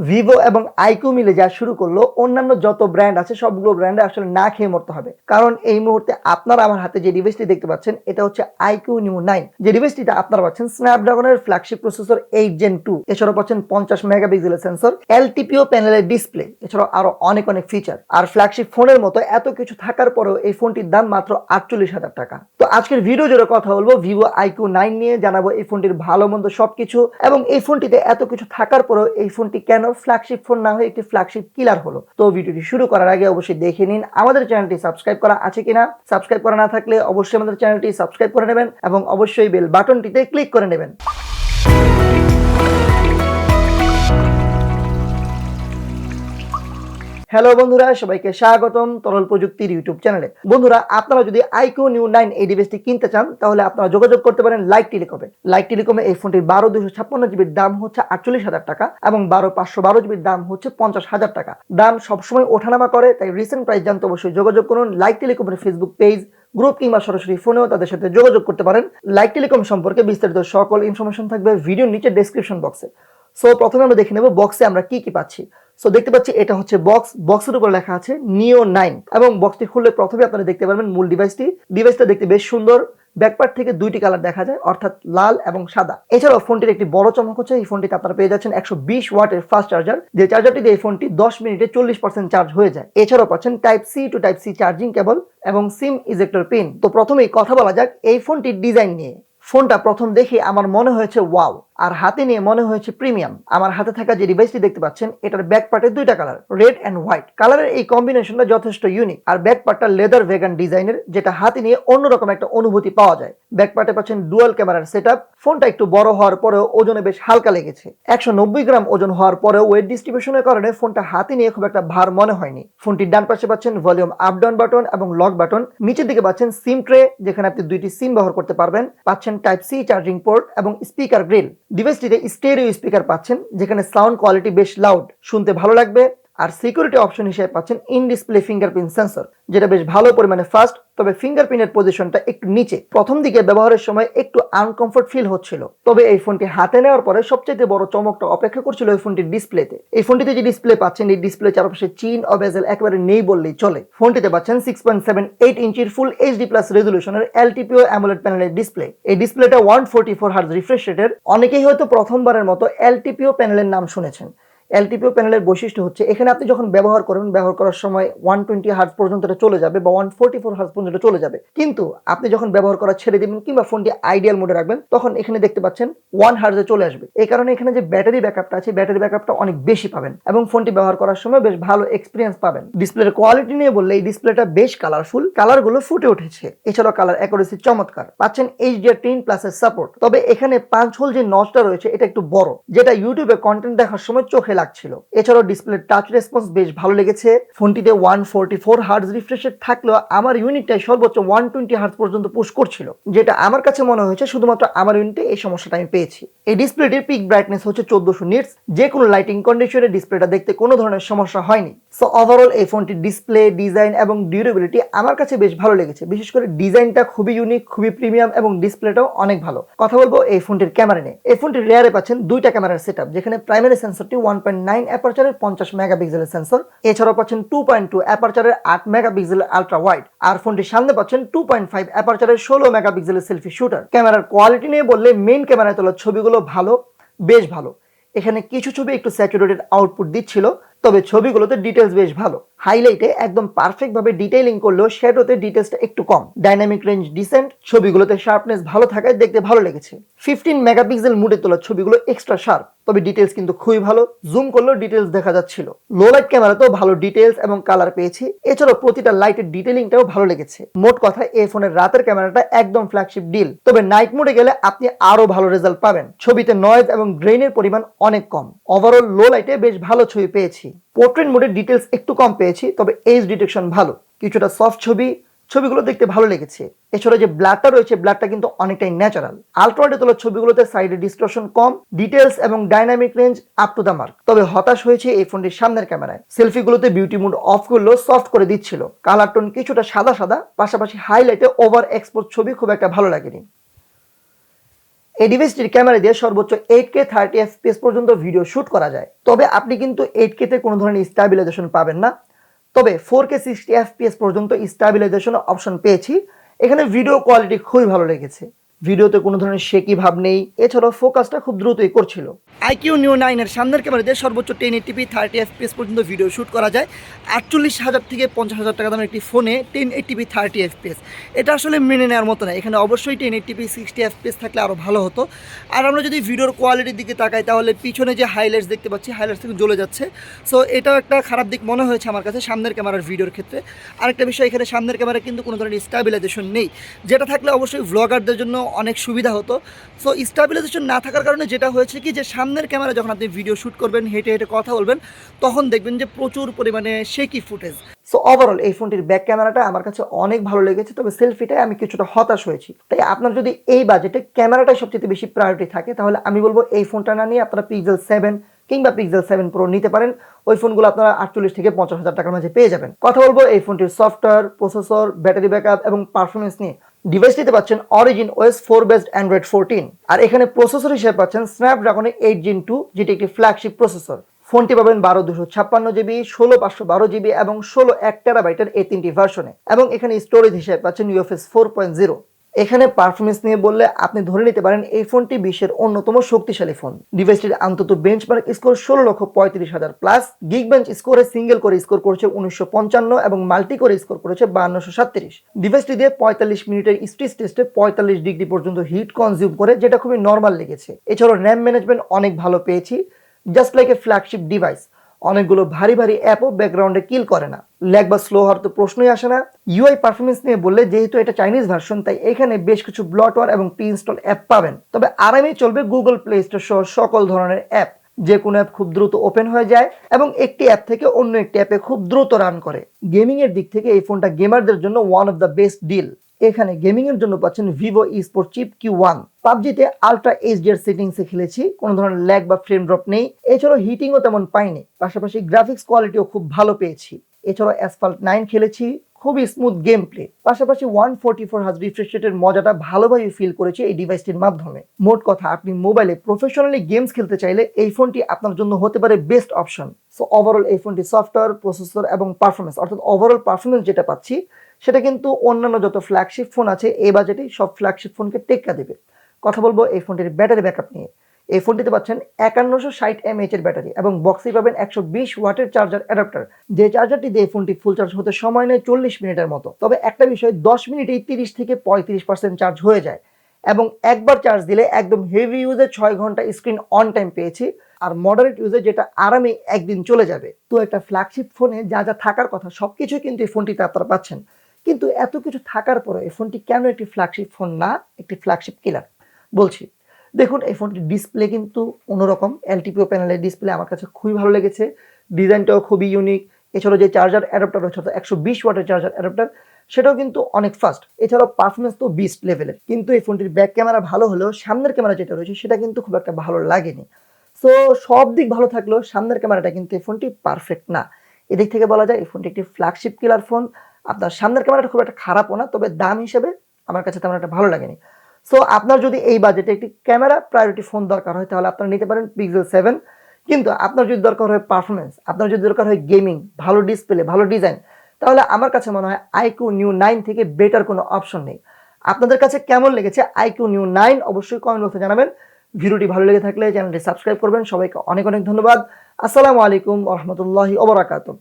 Vivo এবং IQ মিলে যা শুরু করলো, অন্যান্য যত ব্র্যান্ড আছে সবগুলো ব্র্যান্ডে আসলে না খেয়ে মরতে হবে। কারণ এই মুহূর্তে আপনারা আমার হাতে যে ডিভাইসটি দেখতে পাচ্ছেন এটা হচ্ছে IQOO Neo 9। যে ডিভাইসটিতে আপনারা পাচ্ছেন স্ন্যাপড্রাগনের ফ্ল্যাগশিপ প্রসেসর 8 Gen 2, এছাড়াও পাচ্ছেন 50 মেগাপিক্সেলের সেন্সর, LTPO প্যানেলের ডিসপ্লে, এছাড়াও আরো অনেক ফিচার। আর ফ্ল্যাগশিপ ফোনের মতো এত কিছু থাকার পরেও এই ফোনটির দাম মাত্র 48,000 টাকা। তো আজকের ভিডিও জুড়ে কথা বলবো ভিভো IQOO 9 নিয়ে, জানাবো এই ফোনটির ভালো মন্দ সবকিছু, এবং এই ফোনটিতে এত কিছু থাকার পরেও এই ফোনটি কেন ফ্ল্যাগশিপ ফোন না হয়ে একটি ফ্ল্যাগশিপ কিলার হলো। তো ভিডিওটি শুরু করার আগে অবশ্যই দেখে নিন আমাদের চ্যানেলটি সাবস্ক্রাইব করা আছে কিনা। সাবস্ক্রাইব করা না থাকলে অবশ্যই আমাদের চ্যানেলটি সাবস্ক্রাইব করে নেবেন এবং অবশ্যই বেল বাটনটিতে ক্লিক করে নেবেন। হ্যালো বন্ধুরা, সবাইকে স্বাগতম তরল প্রযুক্তির ইউটিউব চ্যানেলে। বন্ধুরা, আপনারা যদি IQOO Neo 9 এই ডিভাইসটি কিনতে চান তাহলে আপনারা যোগাযোগ করতে পারেন লাইক টেলিকমে। লাইক টেলিকমে এই ফোনটির 12/256 জিবির দাম হচ্ছে 48,000 টাকা এবং 12/512 জিবির দাম হচ্ছে 50,000 টাকা। দাম সবসময় ওঠানামা করে, তাই রিসেন্ট প্রাইস জানতে অবশ্যই যোগাযোগ করুন। লাইক টেলিকমের ফেসবুক পেজ, গ্রুপ কিংবা সরাসরি ফোনেও তাদের সাথে যোগাযোগ করতে পারেন। লাইক টেলিকম সম্পর্কে বিস্তারিত সকল ইনফরমেশন থাকবে ভিডিওর নিচে ডেসক্রিপশন বক্সে। সো প্রথমে আমরা দেখে নেব বক্সে আমরা কি কি পাচ্ছি। সো দেখতে পাচ্ছি এটা হচ্ছে বক্সের উপর লেখা আছে Neo 9 এবং বক্সটি খুললে প্রথমে আপনারা দেখতে পারবেন মূল ডিভাইসটা দেখতে বেশ সুন্দর। ব্যাকপার্ট থেকে দুইটি কালার দেখা যায়, অর্থাৎ লাল এবং সাদা। এছাড়াও ফোনটির একটি বড় চমক হচ্ছে এই ফোনটিতে আপনারা পেয়ে যাচ্ছেন 120 ওয়াটের ফাস্ট চার্জার, যে চার্জারটি দিয়ে এই ফোনটি 10 মিনিটে 40% চার্জ হয়ে যায়। এছাড়াও পাচ্ছেন type C to type C charging cable এবং সিম ইজেক্টর পিন। তো প্রথমেই কথা বলা যাক এই ফোনটির ডিজাইন নিয়ে। ফোনটা প্রথম দেখে আমার মনে হয়েছে ওয়াও, আর হাতে নিয়ে মনে হয়েছে প্রিমিয়াম। আমার হাতে থাকা যে ডিভাইসটি দেখতে পাচ্ছেন এটার ব্যাক পার্টে দুইটা কালার, রেড এন্ড হোয়াইট। কালারের এই কম্বিনেশনটা যথেষ্ট ইউনিক। আর ব্যাক পার্টটা লেদার ভেগান ডিজাইনের, যেটা হাতে নিয়ে অন্যরকম একটা অনুভূতি পাওয়া যায়। ব্যাক পার্টে পাচ্ছেন ডুয়াল ক্যামেরার সেটআপ। ফোনটা একটু বড় হওয়ার পরেও ওজনে বেশ হালকা লেগেছে। 190 গ্রাম ওজন হওয়ার পরেও ওয়েট ডিস্ট্রিবিউশনের কারণে ফোনটা হাতে নিয়ে খুব একটা ভার মনে হয়নি। ফোনটির ডান পাশে পাচ্ছেন ভলিউম আপ ডাউন বাটন এবং লক বাটন। নিচের দিকে পাচ্ছেন সিম ট্রে, যেখানে আপনি দুইটি সিম ব্যবহার করতে পারবেন। পাচ্ছেন টাইপ সি চার্জিং পোর্ট এবং স্পিকার গ্রিল। ডিভাইসটিতে স্টেরিও স্পিকার পাচ্ছেন, যেখানে সাউন্ড কোয়ালিটি বেশ লাউড, শুনতে ভালো লাগবে। আর সিকিউরিটি অপশন হিসেবে পাচ্ছেন ইন ডিসপ্লে ফিঙ্গারপ্রিন্ট সেন্সর, যেটা বেশ ভালো পরিমাণে ফাস্ট, তবে ফিঙ্গারপ্রিন্টের পজিশনটা একটু নিচে। প্রথম দিকে ব্যবহারের সময় একটু আনকমফোর্ট ফিল হচ্ছিল, তবে এই ফোনটি হাতে নেওয়ার পরে সবচেয়ে বড় চমকটা অপেক্ষা করছিল এই ফোনটির ডিসপ্লেতে। এই ফোনটিতে যে ডিসপ্লে পাচ্ছেন, এই ডিসপ্লে চারপাশে চিন ও বেজেল একেবারে নেই বললেই চলে। ফোনটিতে পাচ্ছেন 6.78 ইঞ্চির ফুল HD+ রেজলিউশনের LTPO AMOLED প্যানেলের ডিসপ্লে। এই ডিসপ্লেটা 144 হার্জ রিফ্রেশ রেটের। অনেকেই হয়তো প্রথমবারের মতো LTPO প্যানেলের নাম শুনেছেন। LTPO প্যানেলের বৈশিষ্ট্য হচ্ছে এখানে আপনি যখন ব্যবহার করার সময় 120 হার্জ পর্যন্ত চলে যাবে বা 144 হার্জ পর্যন্ত চলে যাবে, কিন্তু আপনি যখন ব্যবহার করা ছেড়ে দিবেন কিংবা ফোনটি আইডিয়াল মোডে রাখবেন, তখন এখানে দেখতে পাচ্ছেন 1 হার্জে চলে আসবে। এই কারণে এখানে যে ব্যাটারি ব্যাকআপটা আছে, ব্যাটারি ব্যাকআপটা অনেক বেশি পাবেন এবং ফোনটি ব্যবহার করার সময় বেশ ভালো এক্সপিরিয়েন্স পাবেন। ডিসপ্লের কোয়ালিটি নিয়ে বললে এই ডিসপ্লেটা বেশ কালারফুল, কালারগুলো ফুটে উঠেছে। এছাড়াও কালার অ্যাকুরেসি চমৎকার। পাচ্ছেন HDR10+ এর সাপোর্ট, তবে এখানে পাঁচ হোল যে নচটা রয়েছে এটা একটু বড়, যেটা ইউটিউবে কন্টেন্ট দেখার সময় চোখে লাগছিল। এছাড়াও ডিসপ্লের টাচ রেসপন্স বেশ ভালো লেগেছে। ফোনটিতে 144 হার্জ রিফ্রেশ রেট থাকলেও আমার ইউনিটটাই সর্বোচ্চ 120 হার্জ পর্যন্ত পুশ করছিল, যেটা আমার কাছে মনে হয়েছে শুধুমাত্র আমার ইউনিটে এই সমস্যাটা আমি পেয়েছি। এই ডিসপ্লেটির পিক ব্রাইটনেস হচ্ছে 1400 নিটস। যে কোনো লাইটিং কন্ডিশনে ডিসপ্লেটা দেখতে কোনো ধরনের সমস্যা হয়নি। সো ওভারঅল এই ফোনটির ডিসপ্লে, ডিজাইন এবং ডিউরেবিলিটি আমার কাছে বেশ ভালো লেগেছে। বিশেষ করে ডিজাইনটা খুবই ইউনিক, খুবই প্রিমিয়াম এবং ডিসপ্লেটাও অনেক ভালো। কথা বলবো এই ফোনটির ক্যামেরা নিয়ে। এই ফোনটির রেয়ারে পাচ্ছেন দুইটা ক্যামেরার সেটআপ, যেখানে প্রাইমারি সেন্সরটি 1.9 অ্যাপারচারের 50 মেগাপিক্সেলের সেন্সর। এছাড়াও পাচ্ছেন 2.2 অ্যাপারচারের 8 মেগাপিক্সেলের আলট্রা ওয়াইড। আর ফোনটির সামনে পাচ্ছেন 2.5 অ্যাপারচারের 16 মেগাপিক্সেলের সেলফি শুটার। ক্যামেরার কোয়ালিটি নিয়ে বললে মেইন ক্যামেরায় তোলা ছবিগুলো ভালো, বেশ ভালো। এখানে কিছু ছবি একটু স্যাচুরেটেড আউটপুট দিচ্ছিল, তবে ছবিগুলোতে ডিটেলস বেশ ভালো। হাইলাইটে একদম পারফেক্ট ভাবে ডিটেইলিং করলেও শ্যাডোতে ডিটেলসটা একটু কম। ডাইনামিক রেঞ্জ ডিসেন্ট, ছবিগুলোতে শার্পনেস ভালো থাকায় দেখতে ভালো লেগেছে। 15 মেগাপিক্সেল মুডে তোলা ছবিগুলো এক্সট্রা শার্প, তবে ডিটেলস কিন্তু খুবই ভালো। জুম করলেও ডিটেলস দেখা যাচ্ছিল। লো লাইট ক্যামেরাতেও ভালো ডিটেলস এবং কালার পেয়েছি। এছাড়াও প্রতিটা লাইটের ডিটেইলিংটাও ভালো লেগেছে। মোট কথা এই ফোনের রাতের ক্যামেরাটা একদম ফ্ল্যাগশিপ ডিল, তবে নাইট মোডে গেলে আপনি আরো ভালো রেজাল্ট পাবেন। ছবিতে নয়েজ এবং গ্রেইনের পরিমাণ অনেক কম। ওভারঅল লো লাইটে বেশ ভালো ছবি পেয়েছি। পোর্ট্রেট মোডে ডিটেলস একটু কম পেয়েছি, তবে এজ ডিটেকশন ভালো। কিছুটা সফট ছবিগুলো দেখতে ভালো লেগেছে। এছাড়া যে ব্লাডটা রয়েছে, ব্লাডটা কিন্তু অনেকটাই ন্যাচারাল। আলট্রাওয়াইডে তোলা ছবিগুলোতে সাইডে ডিস্টরশন কম, ডিটেলস এবং dynamic range up to the mark. তবে হতাশ হয়েছে এই ফোনটির সামনের ক্যামেরায়। সেলফিগুলোতে বিউটি মুড অফ করলেও সফট করে দিচ্ছিল। কালার টোন কিছুটা সাদা, পাশাপাশি হাইলাইটে ওভার এক্সপোজ ছবি খুব একটা ভালো লাগেনি। এই ডিভাইসটির ক্যামেরা দিয়ে সর্বোচ্চ 8K 30 FPS পর্যন্ত ভিডিও শুট করা যায়। তবে আপনি কিন্তু 8K তে কোনো ধরনের স্টেবিলাইজেশন পাবেন না। তবে 4K 60 FPS পর্যন্ত স্টেবিলাইজেশন অপশন পেয়েছি। এখানে ভিডিও কোয়ালিটি খুবই ভালো লেগেছে, ভিডিওতে কোনো ধরনের শেকি ভাব নেই, এছাড়াও ফোকাসটা খুব দ্রুতই করছিল। IQOO Neo 9 এর সামনের ক্যামেরা দিয়ে সর্বোচ্চ 1080p 30 FPS পর্যন্ত ভিডিও শুট করা যায়। 48,000 থেকে 50,000 টাকা দামের একটি ফোনে 1080p 30 FPS, এটা আসলে মেনে নেওয়ার মতো না। এখানে অবশ্যই 1080p 60 FPS থাকলে আরও ভালো হতো। আর আমরা যদি ভিডিওর কোয়ালিটির দিকে তাকাই তাহলে পিছনে যে হাইলাইটস দেখতে পাচ্ছি, হাইলাইটস থেকে জ্বলে যাচ্ছে। সো এটাও একটা খারাপ দিক মনে হয়েছে আমার কাছে সামনের ক্যামেরার ভিডিওর ক্ষেত্রে। আরেকটা বিষয়, এখানে সামনের ক্যামেরা কিন্তু কোনো ধরনের স্টেবিলাইজেশন নেই, যেটা থাকলে অবশ্যই ভ্লগারদের জন্য অনেক সুবিধা হতো। সো স্টেবিলাইজেশন না থাকার কারণে যেটা হয়েছে কি, যে সামনের ক্যামেরা যখন আপনি ভিডিও শ্যুট করবেন, হেঁটে হেঁটে কথা বলবেন, তখন দেখবেন যে প্রচুর পরিমাণে শেকি ফুটেজ। সো ওভারঅল এই ফোনটির ব্যাক ক্যামেরাটা আমার কাছে অনেক ভালো লেগেছে, তবে সেলফিটায় আমি কিছুটা হতাশ হয়েছি। তাই আপনার যদি এই বাজেটে ক্যামেরাটাই সবচেয়ে বেশি প্রায়োরিটি থাকে, তাহলে আমি বলবো এই ফোনটা না নিয়ে আপনারা পিক্সেল 7 কিংবা পিক্সেল 7 প্রো নিতে পারেন। ওই ফোনগুলো আপনারা 48 থেকে 50,000 টাকার মাঝে পেয়ে যাবেন। কথা বলবো এই ফোনটির সফটওয়্যার, প্রসেসর, ব্যাটারি ব্যাকআপ এবং পারফরমেন্স নিয়ে। ডিভাইসটিতে পাচ্ছেন অরিজিন OS 4 বেসড অ্যান্ড্রয়েড 14, আর এখানে প্রসেসর হিসেবে পাচ্ছেন স্ন্যাপড্রাগনের 8 Gen 2, যেটি একটি ফ্ল্যাগশিপ প্রসেসর। ফোনটি পাবেন 12/256 GB, 16/512 GB এবং 16 1TB এই তিনটি ভার্সনে। এবং এখানে স্টোরেজ হিসেবে পাচ্ছেন UFS 4.0। এখানে পারফরমেন্স নিয়ে বললে আপনি ধরে নিতে পারেন এই ফোনটি বিশ্বের অন্যতম শক্তিশালী ফোন। ডিভাইসটির আন্তত benchmark score 16,35,000 plus, Geekbench স্কোরে সিঙ্গেল করে স্কোর করেছে 1955 এবং মাল্টি করে স্কোর করেছে 5237। ডিভাইসটি দিয়ে 45 মিনিটের স্ট্রেস টেস্টে 45 ডিগ্রি পর্যন্ত হিট কনজিউম করে, যেটা খুবই নর্মাল লেগেছে। এছাড়াও র্যাম ম্যানেজমেন্ট অনেক ভালো পেয়েছি, just like a flagship device. অনেকগুলো ভারী ভারী অ্যাপও ব্যাকগ্রাউন্ডে কিল করে না, ল্যাগ বা স্লো হওয়ার তো প্রশ্নই আসে না। ইউআই পারফরমেন্স নিয়ে বললে, যেহেতু এটা চাইনিজ ভার্সন, তাই এখানে বেশ কিছু ব্লটওয়্যার এবং প্রি ইনস্টল অ্যাপ পাবেন। তবে আরামেই চলবে গুগল প্লে স্টোর সহ সকল ধরনের অ্যাপ। যে কোনো অ্যাপ খুব দ্রুত ওপেন হয়ে যায় এবং একটি অ্যাপ থেকে অন্য একটি অ্যাপে খুব দ্রুত রান করে। গেমিং এর দিক থেকে এই ফোনটা গেমারদের জন্য one of the best deal. এখানে গেমিং এর জন্য পাচ্ছেন ভিভো স্পোর্ট চিপ Q1। পাবজিতে আলট্রা এইচডিআর সেটিংসে খেলেছি, কোনো ধরনের ল্যাগ বা ফ্রেম ড্রপ নেই। এছাড়াও হিটিংও তেমন পাইনি, পাশাপাশি গ্রাফিক্স কোয়ালিটিও খুব ভালো পেয়েছি। এছাড়াও অ্যাসফাল্ট 9 খেলেছি, খুবই স্মুথ গেম প্লে। পাশাপাশি 144 হার্জ রিফ্রেশ রেটের মজাটা ভালোভাবে ফিল করেছে এই ডিভাইসটির মাধ্যমে। মোট কথা, আপনি মোবাইলে প্রফেশনালি গেমস খেলতে চাইলে এই ফোনটি আপনার জন্য হতে পারে বেস্ট অপশন। সো ওভারঅল এই ফোনটি সফটওয়্যার, প্রসেসর এবং পারফরমেন্স, অর্থাৎ ওভারঅল পারফরমেন্স যেটা পাচ্ছি, সেটা কিন্তু অন্যান্য যত ফ্ল্যাগশিপ ফোন আছে এই বাজেটেই সব ফ্ল্যাগশিপ ফোনকে টেক্কা দেবে। কথা বলবো এই ফোনটির ব্যাটারি ব্যাকআপ নিয়ে। এই ফোনটিতে পাচ্ছেন 5160 mAh এর ব্যাটারি এবং বক্সে পাবেন 120 ওয়াটের চার্জার অ্যাডাপ্টার, যে চার্জারটি দিয়ে ফোনটি ফুল চার্জ হতে সময় নেয় 40 মিনিটের মতো। তবে একটা বিষয়, 10 মিনিটেই 30 থেকে 35% চার্জ হয়ে যায় এবং একবার চার্জ দিলে একদম হেভি ইউজে 6 ঘন্টা স্ক্রিন অন টাইম পেয়েছি, আর মডারেট ইউজে যেটা আরামে একদিন চলে যাবে। তো একটা ফ্ল্যাগশিপ ফোনে যা যা থাকার কথা সবকিছুই কিন্তু এই ফোনটিতে আপনারা পাচ্ছেন। কিন্তু এত কিছু থাকার পরে এই ফোনটি কেন একটি ফ্ল্যাগশিপ ফোন না, একটি ফ্ল্যাগশিপ কিলার? বলছি, দেখুন এই ফোনটির ডিসপ্লে কিন্তু অন্যরকম। LTPO প্যানেলের ডিসপ্লে আমার কাছে খুবই ভালো লেগেছে, ডিজাইনটাও খুবই ইউনিক। এছাড়াও যে চার্জার অ্যাডাপ্টার রয়েছে, 120 ওয়াটের চার্জার অ্যাডাপ্টার, সেটাও কিন্তু অনেক ফাস্ট। এছাড়াও পারফরমেন্স তো বিস্ট লেভেলের। কিন্তু এই ফোনটির ব্যাক ক্যামেরা ভালো হলেও সামনের ক্যামেরা যেটা রয়েছে সেটা কিন্তু খুব একটা ভালো লাগেনি। সো সব দিক ভালো থাকলেও সামনের ক্যামেরাটা কিন্তু এই ফোনটি পারফেক্ট না। এদিক থেকে বলা যায় এই ফোনটি একটি ফ্ল্যাগশিপ কিলার ফোন। আপনার সামনের ক্যামেরাটা খুব একটা খারাপও না, তবে দাম হিসেবে আমার কাছে তেমন একটা ভালো লাগেনি। সো আপনার যদি এই বাজেটে একটি ক্যামেরা প্রায়োরিটি ফোন দরকার হয়, তাহলে আপনারা নিতে পারেন পিক্সেল 7। কিন্তু আপনার যদি দরকার হয় পারফরমেন্স, আপনার যদি দরকার হয় গেমিং, ভালো ডিসপ্লে, ভালো ডিজাইন, তাহলে আমার কাছে মনে হয় IQOO Neo 9 থেকে বেটার কোনো অপশন নেই। আপনাদের কাছে কেমন লেগেছে IQOO Neo 9 অবশ্যই কমেন্ট বক্সে জানাবেন। ভিডিওটি ভালো লেগে থাকলে চ্যানেলটি সাবস্ক্রাইব করবেন। সবাইকে অনেক অনেক ধন্যবাদ। আসসালামু আলাইকুম ওয়া রাহমাতুল্লাহি ওয়া বারাকাতুহু।